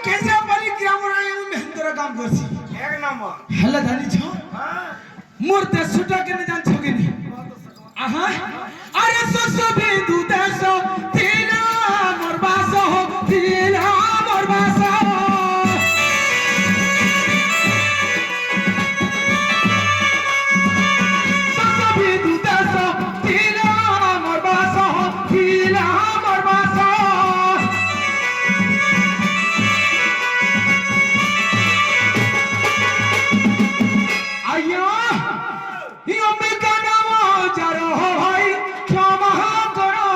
केंद्रापाली grammar आया हूँ मेहनत काम करसी एक नंबर हल्ला धानी छो मोर देशटा के न जान छोगे नी आहा अरे सो बिंदु देश तीना मोर बास हो तीना मोर बास सो बिंदु देश तीना मोर बास हो तीना मोर बास आया यो में गाना जारो हो भाई क्षमा करो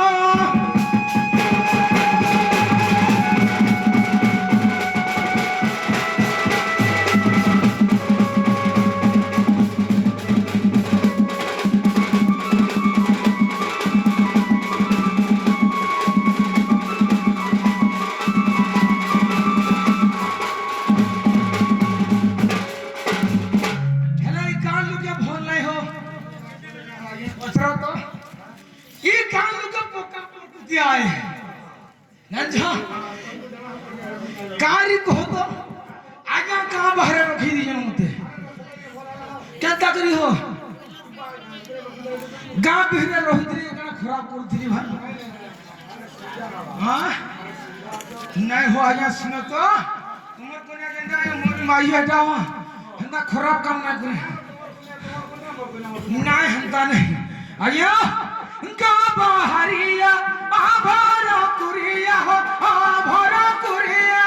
हेलो ये कान लोग क्या भोल नहीं हो पचरा तो ये कान लोग का पोका दिया है नंजा कारी को तो आगे कहाँ बाहर रखी दी जन्म ते क्या तकरी हो गाँव बिहरे रोहित रे कना खराब कर थी भाई हाँ नहीं हो आया सुनो तो तुम्हारे को नहीं कहना ये मोरी माई है जाओ हंदा खराब काम ना करे नहीं हंदा नहीं आया गा बाहरिया आभारा कुरिया हो आभारा कुरिया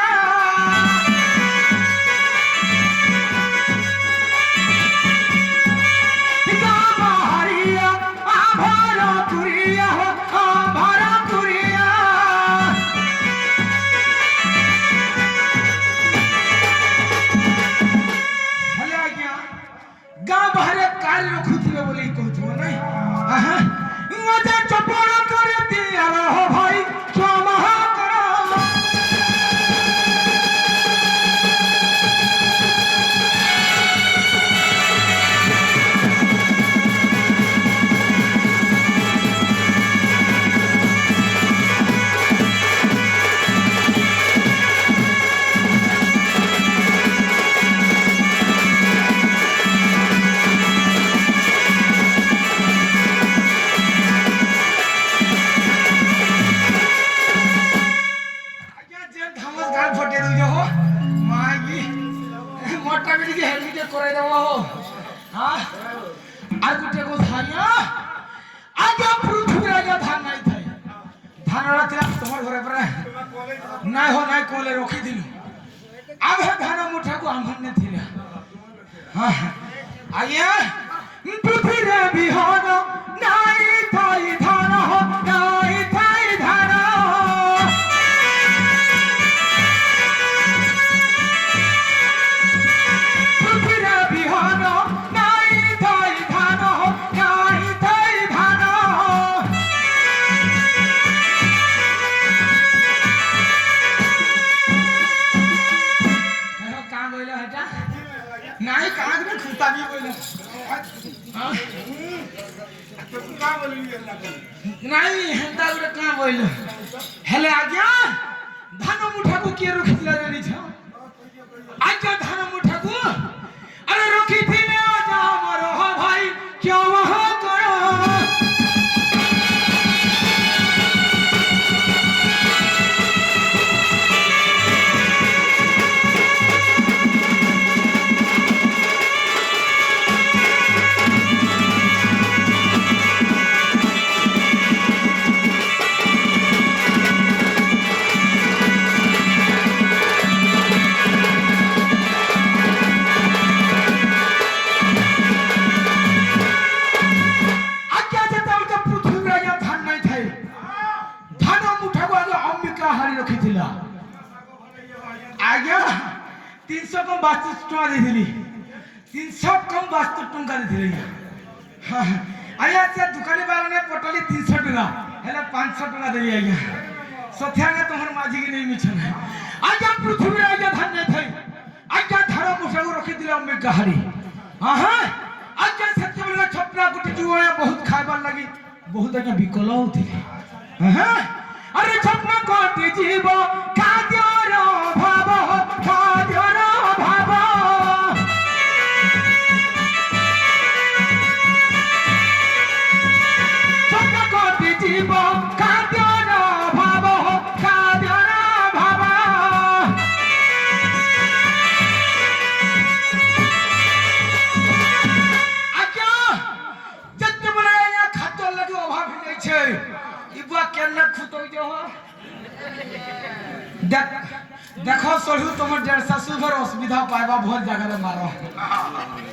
गा बाहरिया आभारा कुरिया हो आभारा कुरिया हेलो आज्ञा गाँव बाहर काल रखुथिबे बोली कहथुबो नहीं आहा मजा चपड़ा कर दिया हो भाई क्षमा करो आज्ञा जे धमस गाल फटे दियो हो मागी मोटा बिड़ी के हेलमेट करे देबो हो हां আর গুটে কো ধাইয়া আগে পৃথিবী রাজা ধান নাই থাই ধান রাখলা তোমার ঘরে পরে নাই हो নাই কোলে রখি দিলু আগে ধান মুঠা কো আমন নে থিলা हां আইয়া পৃথিবী বিহন নাই থাই ধান हो নাই থাই ধান পৃথিবী বিহন নাই থাই ধান हो নাই থাই ধান কাম কইলা এটা নাই কাজ में खुता भी কইলা हां तो का बोली नहीं हंदा गुरे का बोइलो हेले आज्ञा धान मुठा को के रखिला जानी छ आज्ञा धान मुठा को अरे रखी थी ने आजा मरो हो भाई क्यों वहां करो आज्ञा से तल का पृथ्वी राजा धान नहीं थाई धान मुठा को आगे अंबिका हारी रखी थिला आज्ञा 300 कम 32 टका दे दिली 300 कम 32 टका दे दिली हां आया से दुकानी वाला ने पटली 300 टका हेले 500 टका देली आज्ञा सथ्या ने तोहर माझी के नहीं मिछन आज्ञा पृथ्वी राजा धान नहीं थाई आज्ञा धान मुठा को रखी दिला अंबिका हारी हां हां आज्ञा सत्य बोला छपरा गुटी जुआ बहुत खाइबार लगी बहुत आज्ञा विकल होथिले हां अरे छपरा कोटी जीव खाद्यर भाव ইবা কেনে খুতই হ দেখ দেখো সরু তোমার জের শাশু ঘর অসুবিধা পাইবা ভোর জায়গায় মারো